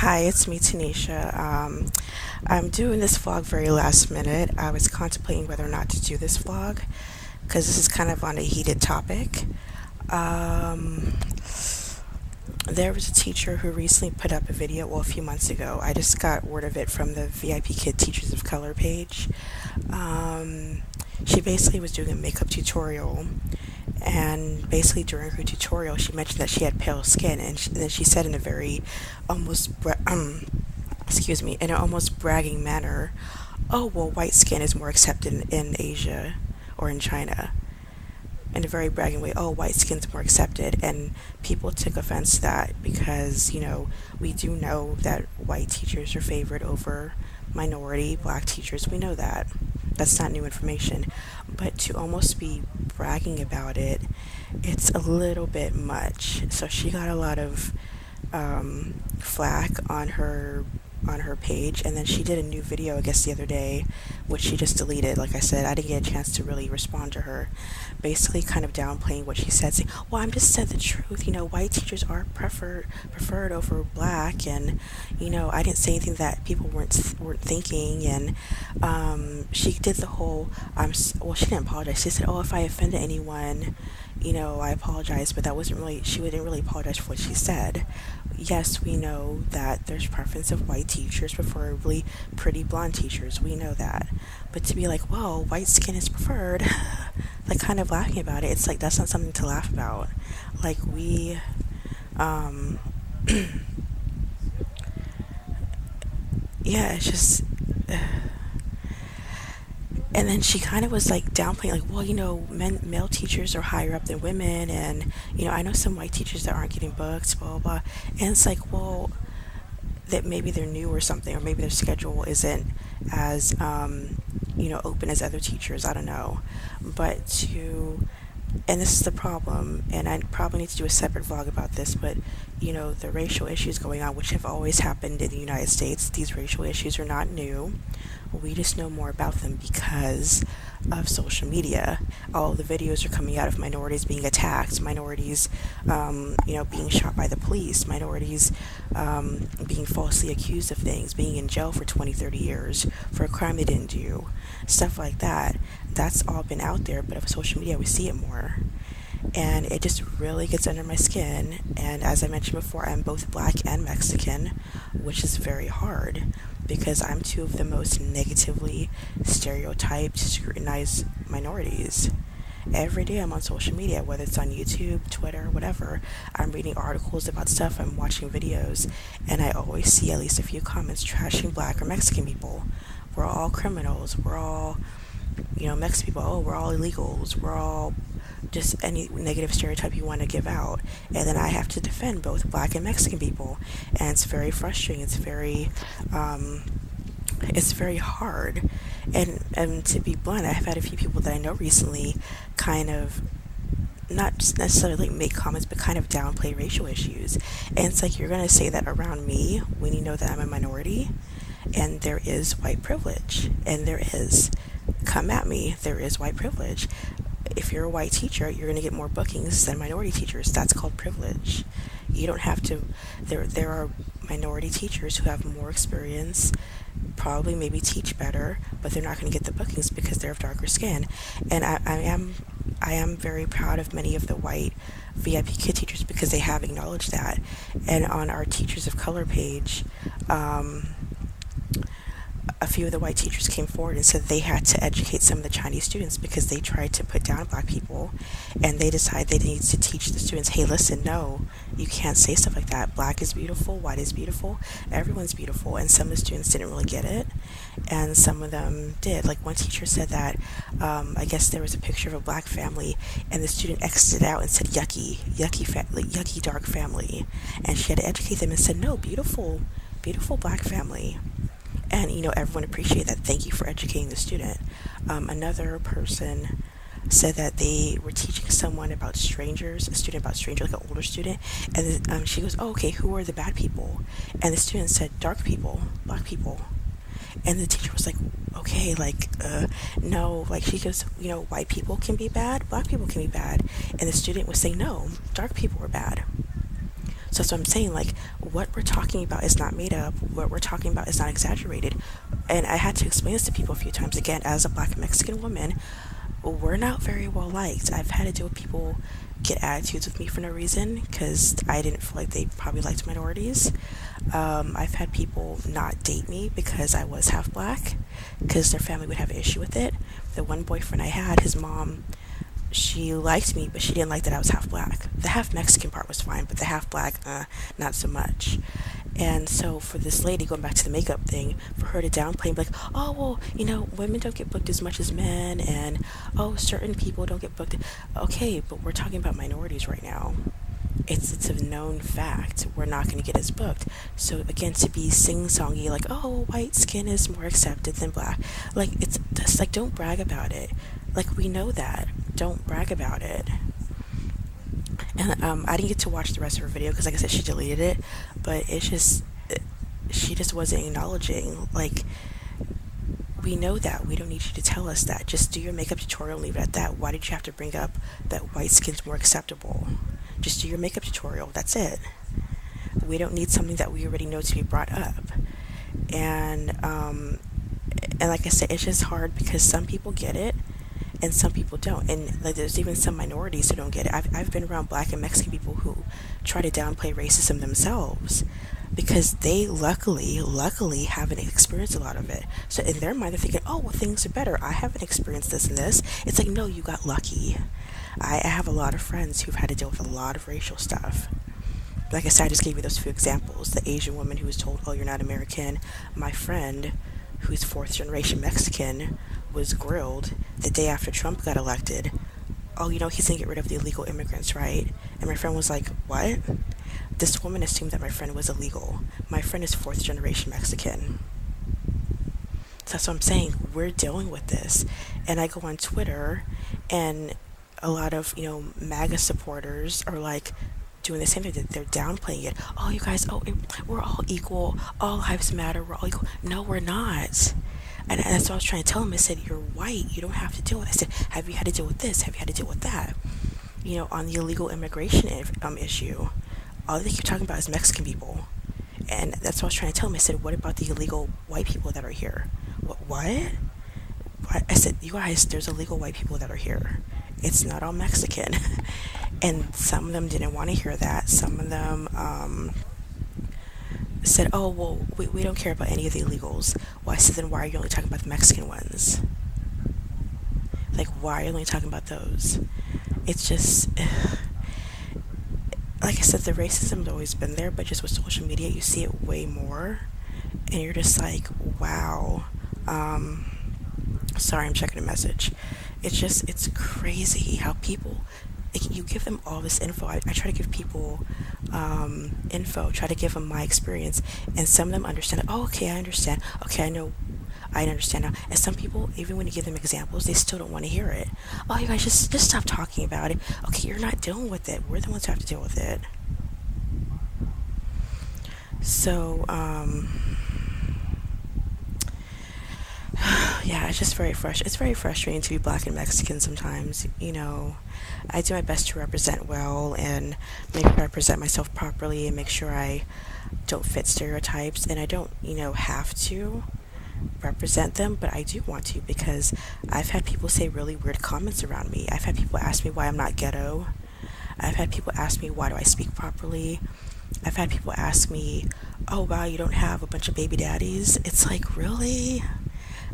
Hi, it's me, Tanisha. I'm doing this vlog very last minute. I was contemplating whether or not to do this vlog because this is kind of on a heated topic. Um, there was a teacher who recently put up a video, well, a few months ago. I just got word of it from the VIPKid Teachers of Color page. Um, she basically was doing a makeup tutorial, and basically during her tutorial, she mentioned that she had pale skin, and then she said in a very almost excuse me, in an almost bragging manner, oh, well, white skin is more accepted in Asia or in China. In a very bragging way, oh, white skin's more accepted. And people took offense to that because, we do know that white teachers are favored over minority black teachers. We know that. That's not new information. But to almost be bragging about it, it's a little bit much. So she got a lot of flack on her page, and then she did a new video, I guess, the other day, which she just deleted. Like I said, I didn't get a chance to really respond to her, basically kind of downplaying what she said, saying, well, I'm just said the truth, white teachers are preferred over black, and I didn't say anything that people weren't thinking. And she did the whole well, she didn't apologize. She said, oh, if I offended anyone, I apologize, but that wasn't really, she wouldn't really apologize for what she said. Yes, we know that there's preference of white teachers, preferably pretty blonde teachers. We know that. But to be like, well, white skin is preferred, like kind of laughing about it, it's like that's not something to laugh about. Like um, yeah, it's just. And then she kind of was like downplaying, like, well, male teachers are higher up than women, and I know some white teachers that aren't getting booked, blah blah blah. And it's like, well, that maybe they're new or something, or maybe their schedule isn't as open as other teachers. I don't know, but and this is the problem, and I probably need to do a separate vlog about this, but the racial issues going on, which have always happened in the United States, these racial issues are not new. We just know more about them because of social media. All the videos are coming out of minorities being attacked, minorities, being shot by the police, minorities being falsely accused of things, being in jail for 20, 30 years for a crime they didn't do, stuff like that. That's all been out there, but of social media, we see it more. And it just really gets under my skin. And as I mentioned before, I'm both black and Mexican, which is very hard because I'm two of the most negatively stereotyped, scrutinized minorities. Every day I'm on social media, whether it's on YouTube, Twitter, whatever. I'm reading articles about stuff, I'm watching videos, and I always see at least a few comments trashing black or Mexican people. We're all criminals. We're all, Mexican people, oh, we're all illegals. We're all just any negative stereotype you want to give out. And then I have to defend both black and Mexican people. And it's very frustrating. It's very hard. And to be blunt, I've had a few people that I know recently kind of not just necessarily make comments, but kind of downplay racial issues. And it's like, you're going to say that around me when you know that I'm a minority? And there is white privilege. And there is. Come at me. There is white privilege. If you're a white teacher, you're going to get more bookings than minority teachers. That's called privilege. You don't have to. There are minority teachers who have more experience, probably maybe teach better, but they're not going to get the bookings because they're of darker skin. And I am very proud of many of the white VIPKid teachers because they have acknowledged that. And on our Teachers of Color page, a few of the white teachers came forward and said they had to educate some of the Chinese students because they tried to put down black people, and they decided they needed to teach the students, hey, listen, no, you can't say stuff like that. Black is beautiful, white is beautiful, everyone's beautiful. And some of the students didn't really get it, and some of them did. Like one teacher said that I guess there was a picture of a black family, and the student exited out and said yucky dark family, and she had to educate them and said, no, beautiful black family. And everyone appreciated that. Thank you for educating the student. Another person said that they were teaching someone about strangers, a student about strangers, like an older student, and she goes, oh, okay, who are the bad people? And the student said, dark people, black people. And the teacher was like, okay, no, she goes, white people can be bad, black people can be bad. And the student was saying, no, dark people are bad. So that's what I'm saying. Like, what we're talking about is not made up. What we're talking about is not exaggerated. And I had to explain this to people a few times. Again, as a black Mexican woman, we're not very well liked. I've had to deal with people get attitudes with me for no reason because I didn't feel like they probably liked minorities. I've had people not date me because I was half black because their family would have an issue with it. The one boyfriend I had, his mom, she liked me, but she didn't like that I was half black. The half Mexican part was fine, but the half black, not so much. And so for this lady, going back to the makeup thing, for her to downplay and be like, oh, well, women don't get booked as much as men, and oh, certain people don't get booked. Okay, but we're talking about minorities right now. It's a known fact. We're not going to get as booked. So again, to be sing-songy like, oh, white skin is more accepted than black, like it's just like, don't brag about it. Like, we know that. Don't brag about it. And I didn't get to watch the rest of her video because, like I said, she deleted it. But it's just, she just wasn't acknowledging. Like, we know that. We don't need you to tell us that. Just do your makeup tutorial and leave it at that. Why did you have to bring up that white skin's more acceptable? Just do your makeup tutorial. That's it. We don't need something that we already know to be brought up. And like I said, it's just hard because some people get it and some people don't. And like, there's even some minorities who don't get it. I've been around black and Mexican people who try to downplay racism themselves because they luckily haven't experienced a lot of it. So in their mind, they're thinking, oh, well, things are better. I haven't experienced this and this. It's like, no, you got lucky. I have a lot of friends who've had to deal with a lot of racial stuff. Like I said, I just gave you those few examples. The Asian woman who was told, oh, you're not American. My friend, who's fourth generation Mexican, was grilled the day after Trump got elected. Oh, he's going to get rid of the illegal immigrants, right? And my friend was like, what? This woman assumed that my friend was illegal. My friend is fourth generation Mexican. So that's what I'm saying. We're dealing with this. And I go on Twitter, and a lot of, MAGA supporters are like doing the same thing. They're downplaying it. Oh, you guys, we're all equal. All lives matter. We're all equal. No, we're not. And that's what I was trying to tell him. I said, you're white. You don't have to deal with it. I said, have you had to deal with this? Have you had to deal with that? On the illegal immigration issue, all they keep talking about is Mexican people. And that's what I was trying to tell him. I said, what about the illegal white people that are here? What? I said, you guys, there's illegal white people that are here. It's not all Mexican. And some of them didn't want to hear that. Some of them said, oh, well, we don't care about any of the illegals. Well, I said, then why are you only talking about the Mexican ones? Like, why are you only talking about those? It's just, like I said, the racism's always been there, but just with social media, you see it way more. And you're just like, wow. Sorry, I'm checking a message. It's crazy how people, like, you give them all this info. I try to give people info, try to give them my experience, and some of them understand it. Oh, okay, I understand. Okay, I understand now. And some people, even when you give them examples, they still don't want to hear it. Oh, you guys, just stop talking about it. Okay, you're not dealing with it. We're the ones who have to deal with it. So, yeah, it's just it's very frustrating to be black and Mexican sometimes. I do my best to represent well and make sure I present myself properly and make sure I don't fit stereotypes, and I don't, have to represent them, but I do want to because I've had people say really weird comments around me. I've had people ask me why I'm not ghetto. I've had people ask me why do I speak properly. I've had people ask me, oh wow, you don't have a bunch of baby daddies. It's like, really?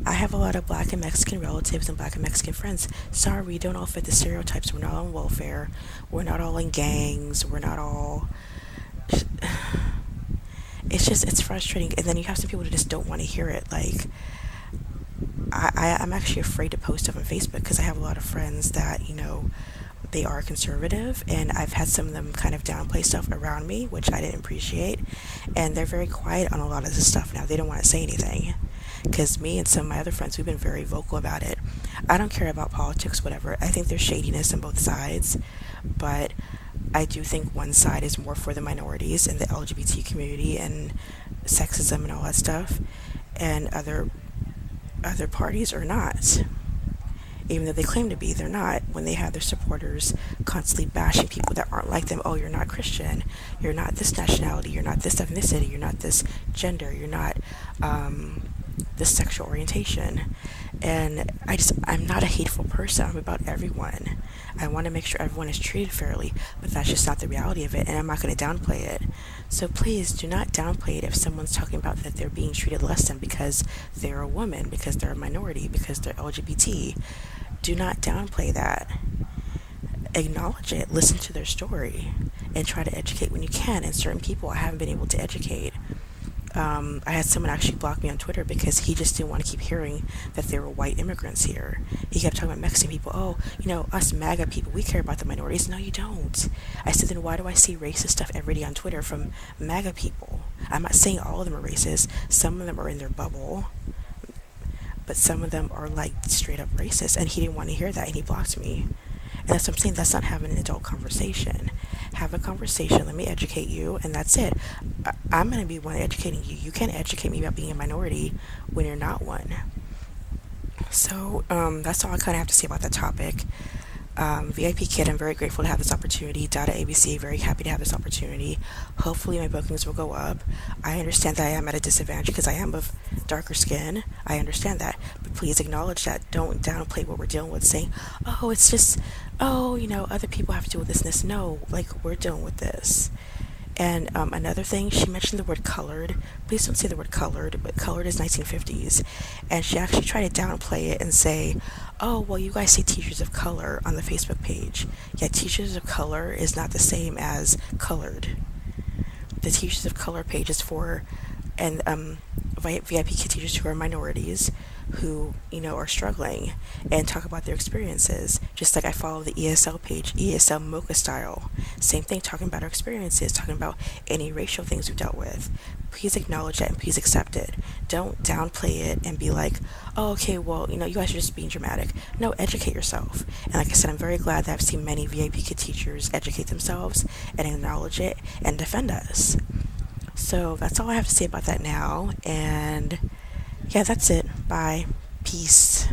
I have a lot of black and Mexican relatives and black and Mexican friends. Sorry, we don't all fit the stereotypes. We're not on welfare. We're not all in gangs. We're not all... It's frustrating. And then you have some people that just don't want to hear it. Like, I'm actually afraid to post stuff on Facebook because I have a lot of friends that, they are conservative, and I've had some of them kind of downplay stuff around me, which I didn't appreciate. And they're very quiet on a lot of this stuff now. They don't want to say anything. Because me and some of my other friends, we've been very vocal about it. I don't care about politics, whatever. I think there's shadiness on both sides. But I do think one side is more for the minorities and the LGBT community and sexism and all that stuff. And other parties are not. Even though they claim to be, they're not. when they have their supporters constantly bashing people that aren't like them. Oh, you're not Christian. You're not this nationality. You're not this ethnicity. You're not this gender. You're not this sexual orientation. And I'm not a hateful person. I'm about everyone. I want to make sure everyone is treated fairly, but that's just not the reality of it, and I'm not going to downplay it. So please do not downplay it if someone's talking about that they're being treated less than because they're a woman, because they're a minority, because they're LGBT. Do not downplay that. Acknowledge it, listen to their story, and try to educate when you can. And certain people I haven't been able to educate. I had someone actually block me on Twitter because he just didn't want to keep hearing that there were white immigrants here. He kept talking about Mexican people. Oh, us MAGA people, we care about the minorities. No, you don't. I said, then why do I see racist stuff every day on Twitter from MAGA people? I'm not saying all of them are racist. Some of them are in their bubble, but some of them are like straight up racist. And he didn't want to hear that, and he blocked me. And that's what I'm saying. That's not having an adult conversation. Have a conversation. Let me educate you, and that's it. I'm going to be one educating you. You can't educate me about being a minority when you're not one. So that's all I kind of have to say about that topic. VIPKid, I'm very grateful to have this opportunity. Dada ABC, very happy to have this opportunity. Hopefully my bookings will go up. I understand that I am at a disadvantage because I am of darker skin. I understand that. But please acknowledge that. Don't downplay what we're dealing with, saying, oh, it's just, other people have to deal with this. No, like, we're dealing with this. And another thing, she mentioned the word colored. Please don't say the word colored, but colored is 1950s. And she actually tried to downplay it and say, oh, well, you guys say teachers of color on the Facebook page. Yet teachers of color is not the same as colored. The teachers of color page is for VIPKid teachers who are minorities who, are struggling and talk about their experiences. Just like I follow the ESL page, ESL Mocha Style. Same thing, talking about our experiences, talking about any racial things we've dealt with. Please acknowledge that and please accept it. Don't downplay it and be like, oh, okay, well, you guys are just being dramatic. No, educate yourself. And like I said, I'm very glad that I've seen many VIPKid teachers educate themselves and acknowledge it and defend us. So that's all I have to say about that now. And yeah, that's it. Bye. Peace.